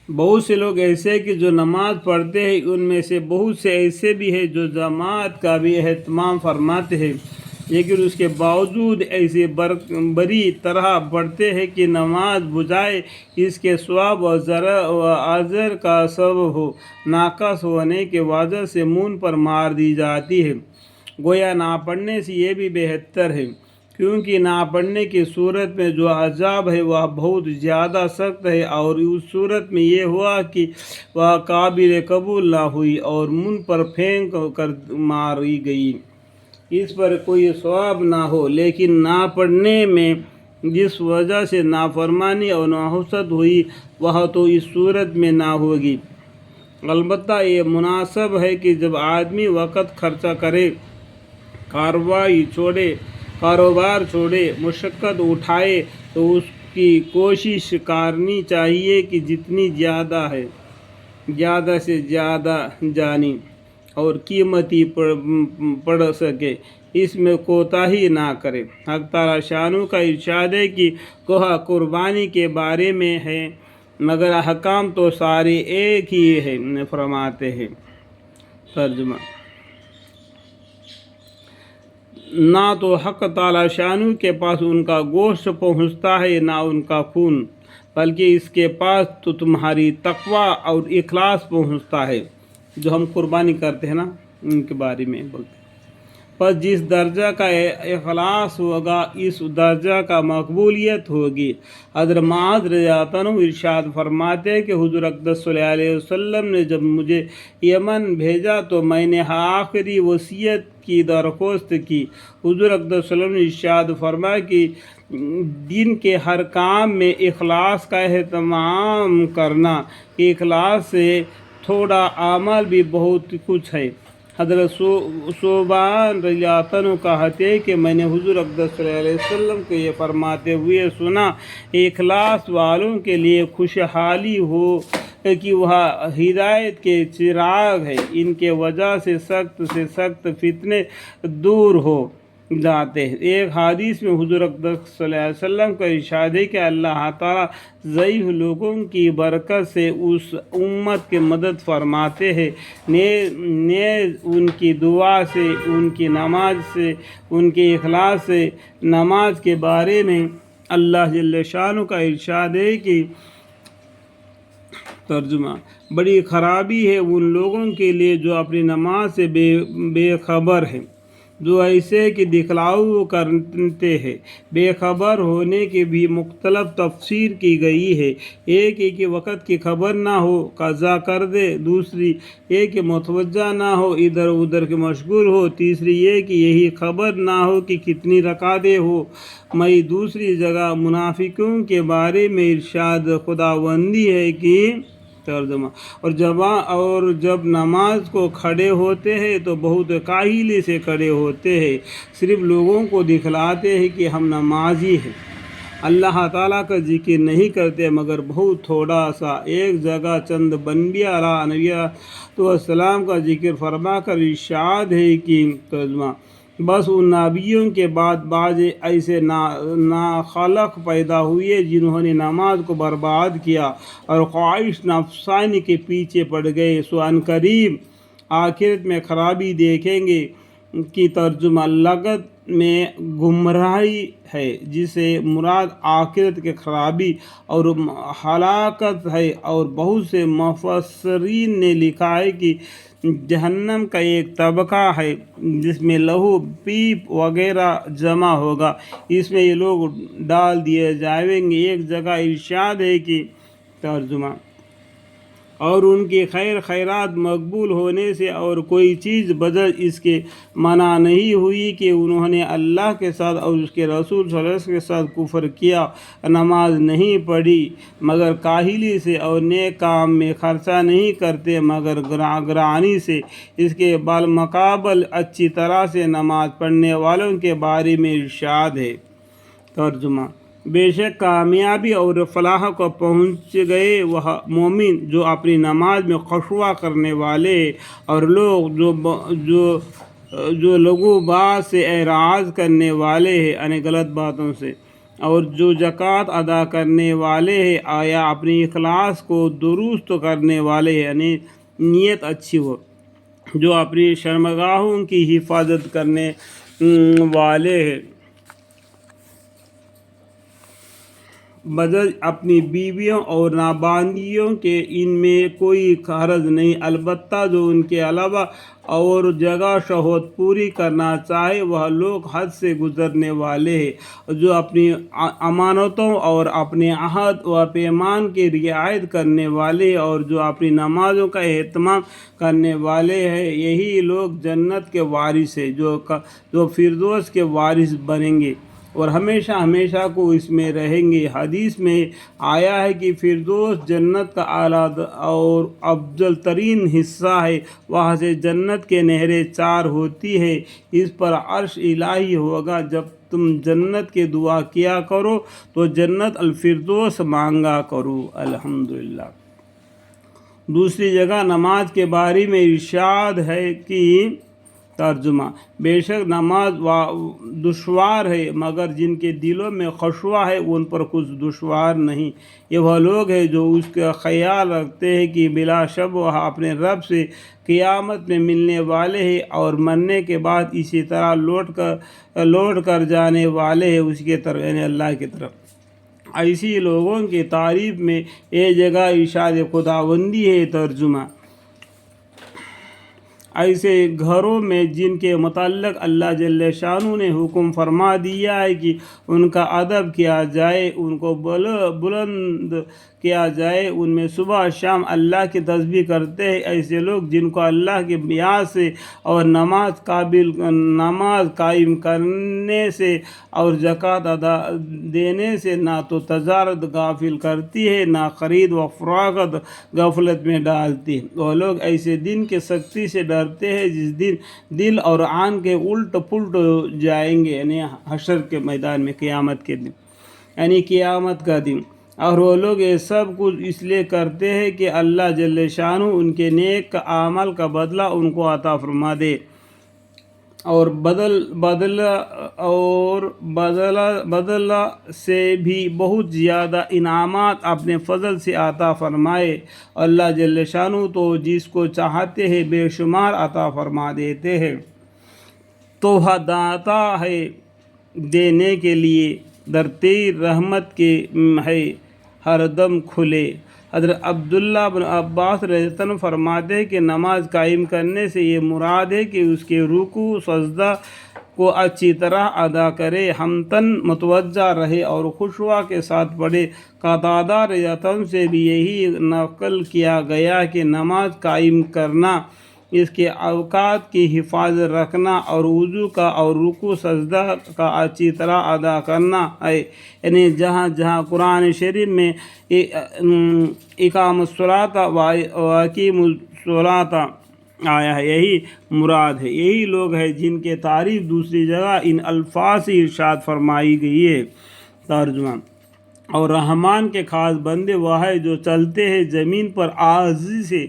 بہت سے لوگ ایسے ہیں کہ جو نماز پڑھتے ہیں، ان میں سے بہت سے ایسے بھی ہیں جو جماعت کا بھی اہتمام فرماتے ہیں، لیکن اس کے باوجود ایسے بری طرح پڑھتے ہیں کہ نماز بجائے اس کے ثواب و اجر کا سبب ہو، ناقص ہونے کی وجہ سے منہ پر مار دی جاتی ہے۔ گویا نہ پڑھنے سے یہ بھی بہتر ہے، کیونکہ نہ پڑھنے کی صورت میں جو عذاب ہے وہ بہت زیادہ سخت ہے، اور اس صورت میں یہ ہوا کہ وہ قابل قبول نہ ہوئی اور منہ پر پھینک کر ماری گئی، اس پر کوئی ثواب نہ ہو۔ لیکن نہ پڑھنے میں جس وجہ سے نافرمانی اور نحوست ہوئی، وہ تو اس صورت میں نہ ہوگی۔ البتہ یہ مناسب ہے کہ جب آدمی وقت خرچہ کرے، کاروبار چھوڑے، مشقت اٹھائے، تو اس کی کوشش کرنی چاہیے کہ جتنی زیادہ سے زیادہ جانی اور قیمتی پڑھ سکے، اس میں کوتاہی نہ کرے۔ حق تعالیٰ شانہ کا ارشاد ہے کہ کوہ قربانی کے بارے میں ہے، مگر احکام تو سارے ایک ہی ہے فرماتے ہیں۔ ترجمہ: نہ تو حق تعالیٰ شانہ کے پاس ان کا گوشت پہنچتا ہے، نہ ان کا خون، بلکہ اس کے پاس تو تمہاری تقوی اور اخلاص پہنچتا ہے۔ جو ہم قربانی کرتے ہیں نا، ان کے بارے میں بولتے ہیں۔ پس جس درجہ کا اخلاص ہوگا، اس درجہ کا مقبولیت ہوگی۔ حضرت معاذ رضی اللہ عنہ ارشاد فرماتے ہیں کہ حضور اقدس صلی اللہ علیہ وسلم نے جب مجھے یمن بھیجا تو میں نے آخری وصیت کی درخواست کی۔ حضور اقدس صلی اللہ علیہ وسلم نے ارشاد فرمایا کہ دین کے ہر کام میں اخلاص کا اہتمام کرنا، کہ اخلاص سے تھوڑا عمل بھی بہت کچھ ہے۔ حضرت صوبان رضی اللہ عنہ کہتے ہیں کہ میں نے حضور اقدس صلی اللہ علیہ وسلم کو یہ فرماتے ہوئے سنا، اخلاص والوں کے لیے خوشحالی ہو کہ وہ ہدایت کے چراغ ہے، ان کے وجہ سے سخت فتنے دور ہو جاتے ہیں۔ ایک حدیث میں حضور اقدس صلی اللہ علیہ وسلم کا ارشاد ہے کہ اللہ تعالیٰ ضعیف لوگوں کی برکت سے اس امت کی مدد فرماتے ہیں، نیز ان کی دعا سے، ان کی نماز سے، ان کے اخلاص سے۔ نماز کے بارے میں اللہ جل شانہ کا ارشاد ہے کہ ترجمہ: بڑی خرابی ہے ان لوگوں کے لیے جو اپنی نماز سے بے خبر ہیں، جو ایسے کہ دکھلاؤ کرتے ہیں۔ بے خبر ہونے کی بھی مختلف تفسیر کی گئی ہے۔ ایک ہے کہ وقت کی خبر نہ ہو، قضا کر دے۔ دوسری یہ کہ متوجہ نہ ہو، ادھر ادھر کے مشغول ہو۔ تیسری یہ کہ یہی خبر نہ ہو کہ کتنی رکعتیں ہو۔ میں دوسری جگہ منافقوں کے بارے میں ارشاد خداوندی ہے کہ ترجمہ: اور جب نماز کو کھڑے ہوتے ہیں تو بہت کاہلی سے کھڑے ہوتے ہیں، صرف لوگوں کو دکھلاتے ہیں کہ ہم نمازی ہیں، اللہ تعالیٰ کا ذکر نہیں کرتے مگر بہت تھوڑا سا۔ ایک جگہ چند انبیاء علیہ السلام کا ذکر فرما کر ارشاد ہے کہ ترجمہ: بس ان نبیوں کے بعد بعض ایسے ناخلق پیدا ہوئے جنہوں نے نماز کو برباد کیا اور خواہش نفسانی کے پیچھے پڑ گئے، سو عنقریب آخرت میں خرابی دیکھیں گے۔ کی ترجمہ: لغت میں گمراہی ہے، جس سے مراد آخرت کی خرابی اور ہلاکت ہے، اور بہت سے مفسرین نے لکھا ہے کہ جہنم کا ایک طبقہ ہے جس میں لہو، پیپ وغیرہ جمع ہوگا، اس میں یہ لوگ ڈال دیے جائیں گے۔ ایک جگہ ارشاد ہے کہ ترجمہ: اور ان کی خیرات مقبول ہونے سے اور کوئی چیز بجز اس کے منع نہیں ہوئی کہ انہوں نے اللہ کے ساتھ اور اس کے رسول صلی اللہ علیہ وسلم کے ساتھ کفر کیا، نماز نہیں پڑھی مگر کاہلی سے، اور نیک کام میں خرچہ نہیں کرتے مگر گرانی سے۔ اس کے بالمقابل اچھی طرح سے نماز پڑھنے والوں کے بارے میں ارشاد ہے۔ ترجمہ: بے شک کامیابی اور فلاح کو پہنچ گئے وہ مومن جو اپنی نماز میں خشوع کرنے والے ہیں، اور لوگ جو لغو بات سے اعراض کرنے والے ہیں، یعنی غلط باتوں سے۔ اور جو زکوٰۃ ادا کرنے والے ہیں آیا اپنی اخلاص کو درست کرنے والے ہیں، یعنی نیت اچھی ہو، جو اپنی شرمگاہوں کی حفاظت کرنے والے ہیں، بجز اپنی بیویوں اور نابالغوں کے ان میں کوئی حرج نہیں، البتہ جو ان کے علاوہ اور جگہ شہوت پوری کرنا چاہے وہ لوگ حد سے گزرنے والے ہیں، جو اپنی امانتوں اور اپنے عہد و پیمان کی رعایت کرنے والے ہیں اور جو اپنی نمازوں کا اہتمام کرنے والے ہیں، یہی لوگ جنت کے وارث ہیں، جو فردوس کے وارث بنیں گے اور ہمیشہ ہمیشہ کو اس میں رہیں گے۔ حدیث میں آیا ہے کہ فردوس جنت کا اعلیٰ اور افضل ترین حصہ ہے، وہاں سے جنت کے نہریں چار ہوتی ہے، اس پر عرش الہی ہوگا۔ جب تم جنت کے دعا کیا کرو تو جنت الفردوس مانگا کرو۔ الحمدللہ۔ دوسری جگہ نماز کے بارے میں ارشاد ہے کہ ترجمہ: بے شک نماز دشوار ہے مگر جن کے دلوں میں خشوع ہے ان پر کچھ دشوار نہیں۔ یہ وہ لوگ ہیں جو اس کا خیال رکھتے ہیں کہ بلا شک وہ اپنے رب سے قیامت میں ملنے والے ہیں اور مرنے کے بعد اسی طرح لوٹ کر جانے والے ہیں اس کی طرف، یعنی اللہ کی طرف۔ ایسی لوگوں کی تعریف میں ایک جگہ ارشاد خداوندی ہے۔ ترجمہ: ایسے گھروں میں جن کے متعلق اللہ جل شانہ نے حکم فرما دیا ہے کہ ان کا ادب کیا جائے، ان کو بلند کیا جائے، ان میں صبح شام اللہ کی تسبیح کرتے ہیں، ایسے لوگ جن کو اللہ کے بیان سے اور نماز قائم کرنے سے اور زکوٰۃ ادا دینے سے نہ تو تجارت غافل کرتی ہے نہ خرید و فروخت غفلت میں ڈالتی ہے۔ وہ لوگ ایسے دن کے سختی سے ڈرتے ہیں جس دن دل اور آنکھ کے الٹ پلٹ جائیں گے، یعنی حشر کے میدان میں، قیامت کے دن، یعنی قیامت کا دن۔ اور وہ لوگ یہ سب کچھ اس لیے کرتے ہیں کہ اللہ جل شانہ ان کے نیک اعمال کا بدلہ ان کو عطا فرما دے اور بدلہ سے بھی بہت زیادہ انعامات اپنے فضل سے عطا فرمائے۔ اللہ جل شانہ تو جس کو چاہتے ہیں بے شمار عطا فرما دیتے ہیں، تو وہ داتا ہے دینے کے لیے درتیر رحمت کے ہے ہر دم کھلے۔ حضرت عبداللہ بن عباس رضی اللہ عنہ فرماتے ہیں کہ نماز قائم کرنے سے یہ مراد ہے کہ اس کے رکوع سجدہ کو اچھی طرح ادا کرے، ہمتن متوجہ رہے اور خشوع کے ساتھ پڑھے۔ قتادہ رضی اللہ عنہ سے بھی یہی نقل کیا گیا کہ نماز قائم کرنا، اس کے اوقات کی حفاظت رکھنا اور وضو کا اور رکوع سجدہ کا اچھی طرح ادا کرنا ہے، یعنی جہاں جہاں قرآن شریف میں اقام الصلاۃ و اقیم الصلاۃ آیا ہے یہی مراد ہے۔ یہی لوگ ہیں جن کے تعریف دوسری جگہ ان الفاظ سے ارشاد فرمائی گئی ہے۔ ترجمہ: اور رحمان کے خاص بندے وہ ہیں جو چلتے ہیں زمین پر عاجزی سے،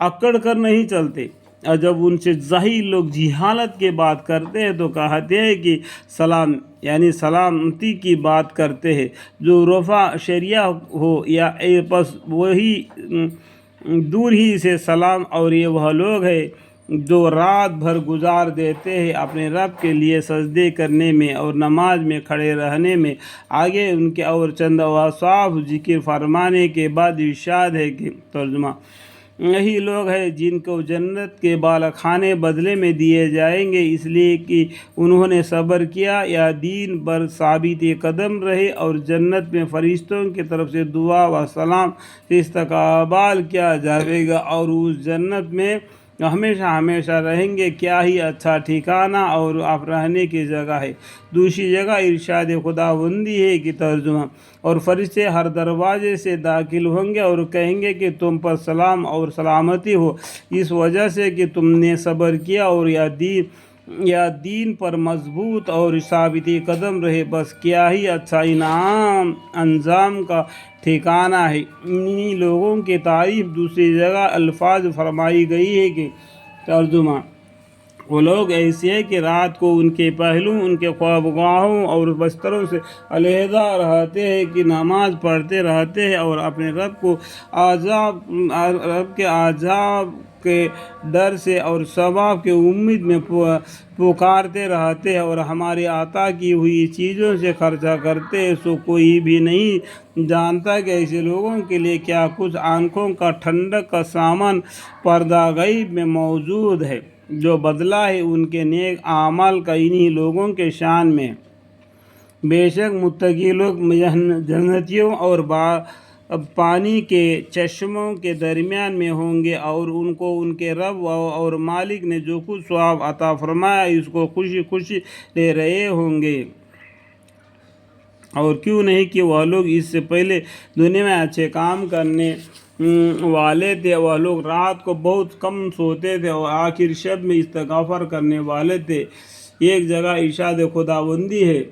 اکڑ کر نہیں چلتے، اور جب ان سے جاہل لوگ جہالت کی بات کرتے ہیں تو کہتے ہیں کہ سلام، یعنی سلامتی کی بات کرتے ہیں، جو رفع شریعہ ہو یا پس وہی دور ہی سے سلام۔ اور یہ وہ لوگ ہیں جو رات بھر گزار دیتے ہیں اپنے رب کے لیے سجدے کرنے میں اور نماز میں کھڑے رہنے میں۔ آگے ان کے اور چند اوصاف ذکر فرمانے کے بعد ارشاد ہے کہ ترجمہ: یہی لوگ ہیں جن کو جنت کے بالا خانے بدلے میں دیے جائیں گے اس لیے کہ انہوں نے صبر کیا یا دین پر ثابت قدم رہے، اور جنت میں فرشتوں کی طرف سے دعا و سلام سے استقبال کیا جائے گا اور اس جنت میں ہمیشہ ہمیشہ رہیں گے۔ کیا ہی اچھا ٹھکانہ اور آپ رہنے کی جگہ ہے۔ دوسری جگہ ارشاد خداوندی ہے کہ ترجمہ: اور فرشتے ہر دروازے سے داخل ہوں گے اور کہیں گے کہ تم پر سلام اور سلامتی ہو، اس وجہ سے کہ تم نے صبر کیا اور یا دین پر مضبوط اور ثابت قدم رہے، بس کیا ہی اچھا انجام کا ٹھکانہ ہے۔ انہی لوگوں کی تعریف دوسری جگہ الفاظ فرمائی گئی ہے کہ ترجمہ: وہ لوگ ایسے ہیں کہ رات کو ان کے پہلو ان کے خوابگاہوں اور بستروں سے علیحدہ رہتے ہیں، کہ نماز پڑھتے رہتے ہیں اور اپنے رب کے عذاب کے ڈر سے اور ثواب کے امید میں پکارتے رہتے ہیں اور ہماری عطا کی ہوئی چیزوں سے خرچہ کرتے ہیں۔ سو کوئی بھی نہیں جانتا کہ ایسے لوگوں کے لیے کیا کچھ آنکھوں کا ٹھنڈک کا سامان پردہ غیب میں موجود ہے، جو بدلہ ہے ان کے نیک اعمال کا انہی لوگوں کے شان میں۔ بے شک متقی لوگ جنتیوں اور پانی کے چشموں کے درمیان میں ہوں گے، اور ان کو ان کے رب اور مالک نے جو کچھ ثواب عطا فرمایا اس کو خوشی خوشی لے رہے ہوں گے۔ اور کیوں نہیں کہ وہ لوگ اس سے پہلے دنیا میں اچھے کام کرنے والے تھے، وہ لوگ رات کو بہت کم سوتے تھے اور آخر شب میں استغفار کرنے والے تھے۔ ایک جگہ ارشاد خداوندی ہے